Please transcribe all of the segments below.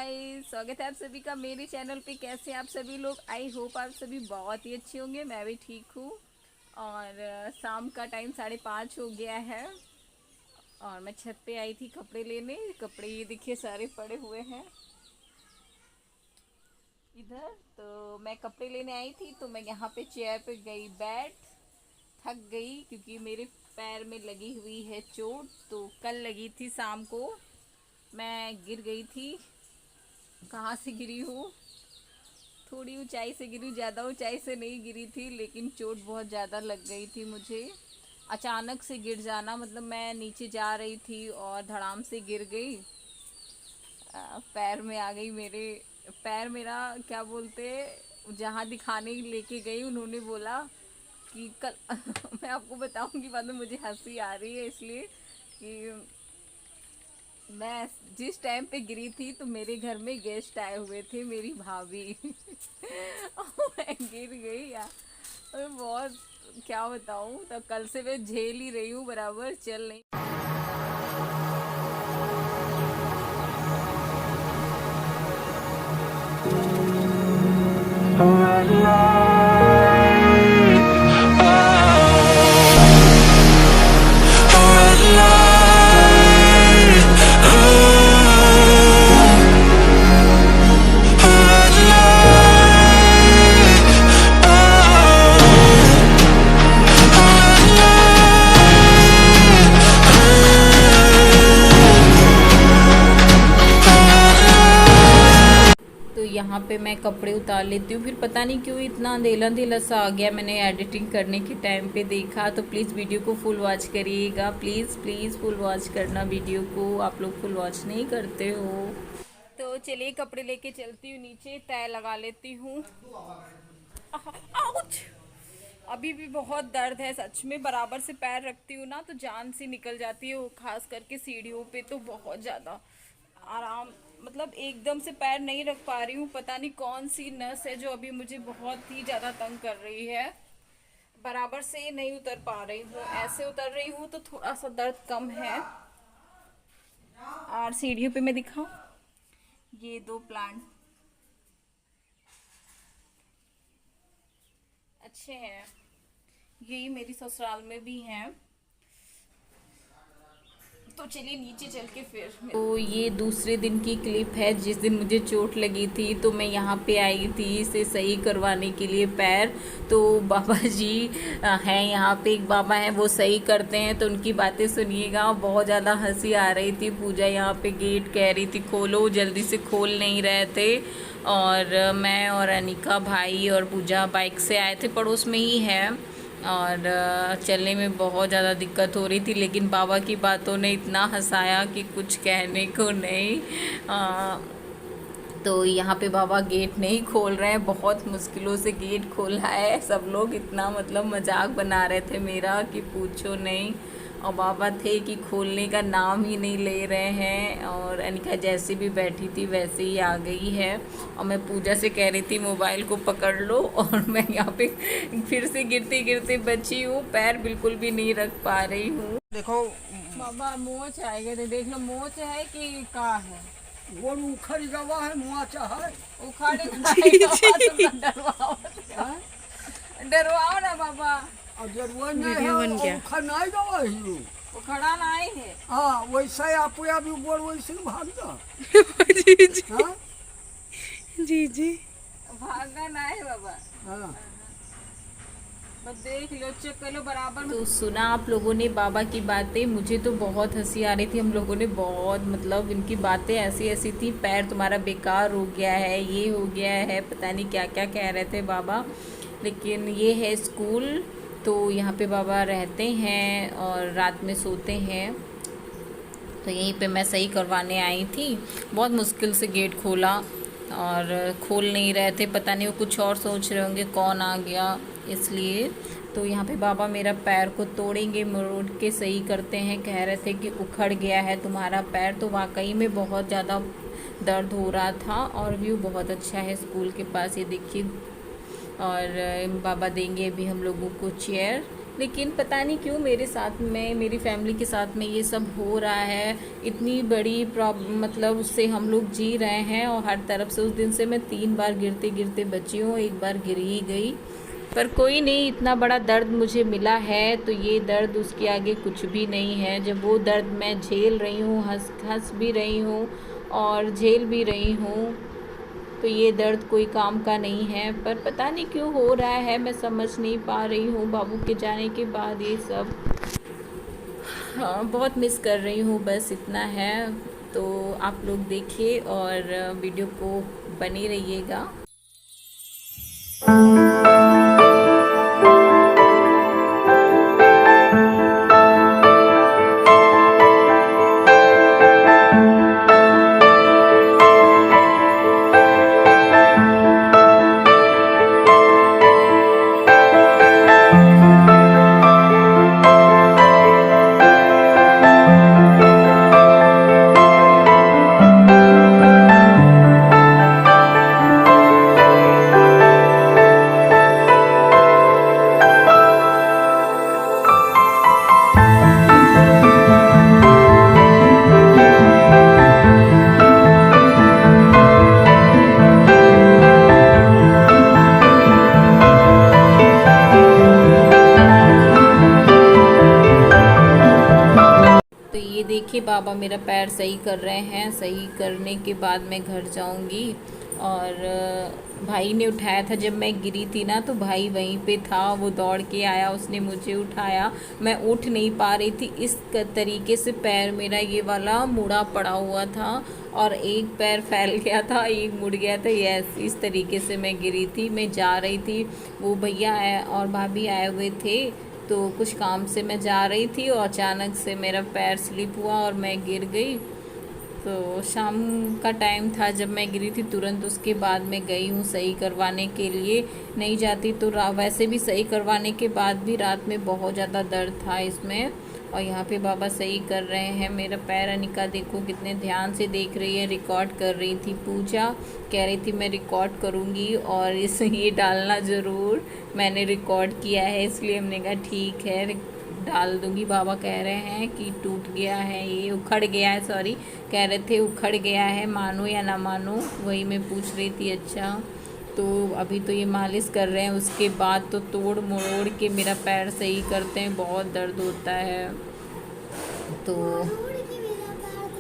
Guys, स्वागत है आप सभी का मेरे चैनल पे। कैसे आप सभी लोग? आई होप आप सभी बहुत ही अच्छे होंगे। मैं भी ठीक हूँ। और शाम का टाइम 5:30 हो गया है और मैं छत पे आई थी कपड़े लेने। कपड़े ये देखिए सारे पड़े हुए हैं इधर। तो मैं कपड़े लेने आई थी तो मैं यहाँ पे चेयर पे गई, थक गई क्योंकि मेरे पैर में लगी हुई है चोट। तो कल लगी थी शाम को, मैं गिर गई थी। कहाँ से गिरी हूँ? थोड़ी ऊंचाई से गिरी, ज़्यादा ऊंचाई से नहीं गिरी थी, लेकिन चोट बहुत ज़्यादा लग गई थी मुझे। अचानक से गिर जाना, मतलब मैं नीचे जा रही थी और धड़ाम से गिर गई। पैर में आ गई मेरे। पैर मेरा क्या बोलते, जहाँ दिखाने लेके गई उन्होंने बोला कि कल मैं आपको बताऊंगी बाद में, मुझे हंसी आ रही है इसलिए कि मैं जिस टाइम पे गिरी थी तो मेरे घर में गेस्ट आए हुए थे, मेरी भाभी। और मैं गिर गई यार, और बहुत क्या बताऊँ। तो कल से मैं झेल ही रही हूँ, बराबर चल नहीं। तो यहाँ पे मैं कपड़े उतार लेती हूँ, फिर पता नहीं क्यों इतना अंधेला अंधेला सा आ गया। मैंने एडिटिंग करने के टाइम पे देखा। तो प्लीज़ वीडियो को फुल वॉच करिएगा, प्लीज़ प्लीज़ फुल वॉच करना वीडियो को। आप लोग फुल वॉच नहीं करते हो। तो चलिए कपड़े लेके चलती हूँ नीचे, तय लगा लेती हूँ। आउच! अभी भी बहुत दर्द है सच में। बराबर से पैर रखती हूँ ना तो जान सी निकल जाती है, वो खास करके सीढ़ियों पे तो बहुत ज़्यादा आराम, मतलब एकदम से पैर नहीं रख पा रही हूँ। पता नहीं कौन सी नस है जो अभी मुझे बहुत ही ज़्यादा तंग कर रही है। बराबर से नहीं उतर पा रही हूँ, ऐसे उतर रही हूँ तो थोड़ा सा दर्द कम है। और सीढ़ियों पे मैं दिखाऊं, ये 2 प्लांट अच्छे हैं, यही मेरी ससुराल में भी हैं। तो चलिए नीचे चल के फिर। तो ये दूसरे दिन की क्लिप है, जिस दिन मुझे चोट लगी थी तो मैं यहाँ पे आई थी इसे सही करवाने के लिए पैर। तो बाबा जी हैं यहाँ पे, एक बाबा हैं वो सही करते हैं, तो उनकी बातें सुनिएगा। बहुत ज़्यादा हंसी आ रही थी। पूजा यहाँ पे गेट कह रही थी खोलो, जल्दी से खोल नहीं रहे थे। और मैं और अनिका भाई और पूजा बाइक से आए थे, पड़ोस में ही है। और चलने में बहुत ज़्यादा दिक्कत हो रही थी, लेकिन बाबा की बातों ने इतना हंसाया कि कुछ कहने को नहीं। तो यहाँ पे बाबा गेट नहीं खोल रहे हैं, बहुत मुश्किलों से गेट खोला है। सब लोग इतना मतलब मजाक बना रहे थे मेरा कि पूछो नहीं। और बाबा थे कि खोलने का नाम ही नहीं ले रहे हैं। और अनिका जैसे भी बैठी थी वैसे ही आ गई है। और मैं पूजा से कह रही थी मोबाइल को पकड़ लो, और मैं यहाँ पे फिर से गिरते गिरते बची हूँ, पैर बिल्कुल भी नहीं रख पा रही हूँ। देखो बाबा मोच आएगा तो देख लो, मोच है कि का है? वो उखड़ गवा है, मुआ चाहे उखाड़ डरवाओ, डरवाओ ना बाबा। और जरूर नहीं है, उखड़ नहीं गवा ही उखड़ा नहीं है। हाँ वैसे आप भी बोल वैसे भाग जा। जी जी हाँ जी जी भागना नहीं है बाबा। हाँ बस देख लो, चेक कर लो बराबर। तो सुना आप लोगों ने बाबा की बातें, मुझे तो बहुत हंसी आ रही थी। हम लोगों ने बहुत, मतलब इनकी बातें ऐसी ऐसी थी, पैर तुम्हारा बेकार हो गया है, ये हो गया है, पता नहीं क्या क्या कह रहे थे बाबा। लेकिन ये है स्कूल, तो यहाँ पे बाबा रहते हैं और रात में सोते हैं। तो यहीं पे मैं सही करवाने आई थी। बहुत मुश्किल से गेट खोला और खोल नहीं रहे थे, पता नहीं वो कुछ और सोच रहे होंगे कौन आ गया इसलिए। तो यहाँ पे बाबा मेरा पैर को तोड़ेंगे, मरोड़ के सही करते हैं। कह रहे थे कि उखड़ गया है तुम्हारा पैर। तो वाकई में बहुत ज़्यादा दर्द हो रहा था। और व्यू बहुत अच्छा है स्कूल के पास, ये देखिए। और बाबा देंगे अभी हम लोगों को चेयर, लेकिन पता नहीं क्यों मेरे साथ में, मेरी फैमिली के साथ में ये सब हो रहा है। इतनी बड़ी प्रॉब्लम, मतलब उससे हम लोग जी रहे हैं और हर तरफ से। उस दिन से मैं 3 बार गिरते गिरते बची हूँ, एक बार गिर ही गई। पर कोई नहीं, इतना बड़ा दर्द मुझे मिला है तो ये दर्द उसके आगे कुछ भी नहीं है। जब वो दर्द मैं झेल रही हूँ, हंस भी रही हूँ और झेल भी रही हूँ, तो ये दर्द कोई काम का नहीं है। पर पता नहीं क्यों हो रहा है, मैं समझ नहीं पा रही हूँ। बाबू के जाने के बाद ये सब, हाँ, बहुत मिस कर रही हूँ, बस इतना है। तो आप लोग देखिए और वीडियो को बनी रहिएगा। तो ये देखिए बाबा मेरा पैर सही कर रहे हैं। सही करने के बाद मैं घर जाऊंगी। और भाई ने उठाया था जब मैं गिरी थी ना, तो भाई वहीं पे था, वो दौड़ के आया, उसने मुझे उठाया। मैं उठ नहीं पा रही थी, इस तरीके से पैर मेरा ये वाला मुड़ा पड़ा हुआ था और एक पैर फैल गया था, एक मुड़ गया था। ये इस तरीके से मैं गिरी थी। मैं जा रही थी, वो भैया आए और भाभी आए हुए थे, तो कुछ काम से मैं जा रही थी और अचानक से मेरा पैर स्लिप हुआ और मैं गिर गई। तो शाम का टाइम था जब मैं गिरी थी, तुरंत उसके बाद मैं गई हूँ सही करवाने के लिए। नहीं जाती तो वैसे भी सही करवाने के बाद भी रात में बहुत ज़्यादा दर्द था इसमें। और यहाँ पे बाबा सही कर रहे हैं मेरा पैर। अनिका देखो कितने ध्यान से देख रही है, रिकॉर्ड कर रही थी। पूजा कह रही थी मैं रिकॉर्ड करूँगी और ये डालना ज़रूर। मैंने रिकॉर्ड किया है इसलिए हमने कहा ठीक है डाल दूँगी। बाबा कह रहे हैं कि टूट गया है, ये उखड़ गया है, सॉरी कह रहे थे उखड़ गया है, मानो या ना मानो, वही मैं पूछ रही थी। अच्छा, तो अभी तो ये मालिश कर रहे हैं, उसके बाद तो तोड़ मरोड़ के मेरा पैर सही करते हैं, बहुत दर्द होता है।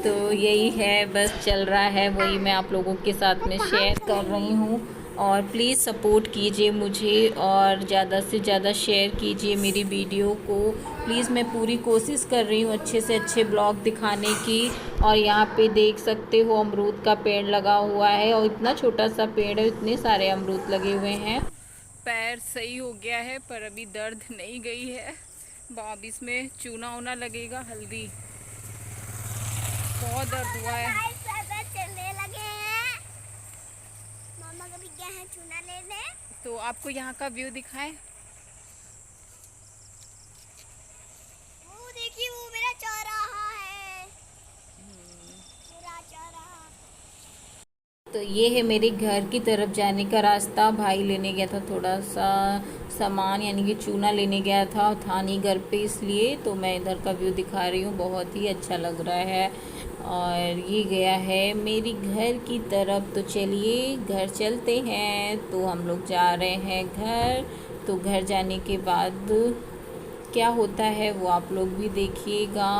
तो यही है, बस चल रहा है, वही मैं आप लोगों के साथ में शेयर कर रही हूँ। और प्लीज़ सपोर्ट कीजिए मुझे और ज़्यादा से ज़्यादा शेयर कीजिए मेरी वीडियो को प्लीज़। मैं पूरी कोशिश कर रही हूँ अच्छे से अच्छे ब्लॉग दिखाने की। और यहाँ पे देख सकते हो अमरूद का पेड़ लगा हुआ है और इतना छोटा सा पेड़ है, इतने सारे अमरूद लगे हुए हैं। पैर सही हो गया है पर अभी दर्द नहीं गई है। अब इसमें चूना वूना लगेगा, हल्दी, बहुत दर्द हुआ है। चलने लगे हैं, मामा कभी गए हैं चूना लेने। तो आपको यहाँ का व्यू दिखाएं। वो देखिए वो मेरा चौराहा है, पूरा चौराहा। तो ये है मेरे घर की तरफ जाने का रास्ता। भाई लेने गया था थोड़ा सा सामान, यानी कि चूना लेने गया था नहीं घर पे, इसलिए तो मैं इधर का व्यू दिखा रही हूँ, बहुत ही अच्छा लग रहा है। और ये गया है मेरी घर की तरफ। तो चलिए घर चलते हैं। तो हम लोग जा रहे हैं घर। तो घर जाने के बाद क्या होता है वो आप लोग भी देखिएगा।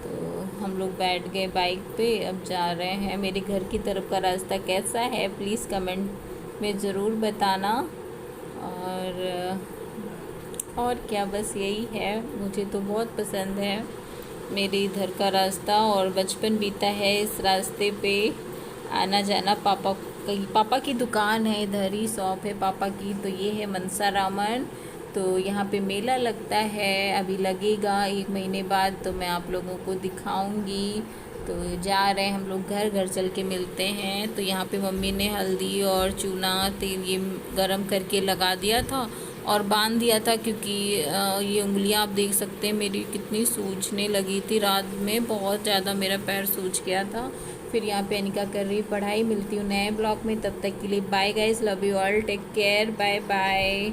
तो हम लोग बैठ गए बाइक पे, अब जा रहे हैं। मेरे घर की तरफ का रास्ता कैसा है प्लीज़ कमेंट में ज़रूर बताना। और क्या, बस यही है, मुझे तो बहुत पसंद है मेरे इधर का रास्ता। और बचपन बीता है इस रास्ते पे आना जाना। पापा की दुकान है, इधर ही शॉप है पापा की। तो ये है मनसा रामन। तो यहाँ पे मेला लगता है, अभी लगेगा 1 महीने बाद, तो मैं आप लोगों को दिखाऊंगी। तो जा रहे हैं हम लोग घर, घर चल के मिलते हैं। तो यहाँ पे मम्मी ने हल्दी और चूना तेल ये गरम करके लगा दिया था और बांध दिया था, क्योंकि ये उंगलियां आप देख सकते हैं मेरी कितनी सूजने लगी थी। रात में बहुत ज़्यादा मेरा पैर सूज गया था। फिर यहाँ पे अनिका कर रही पढ़ाई। मिलती हूँ नए ब्लॉग में, तब तक के लिए bye guys, love you all, take care, bye bye.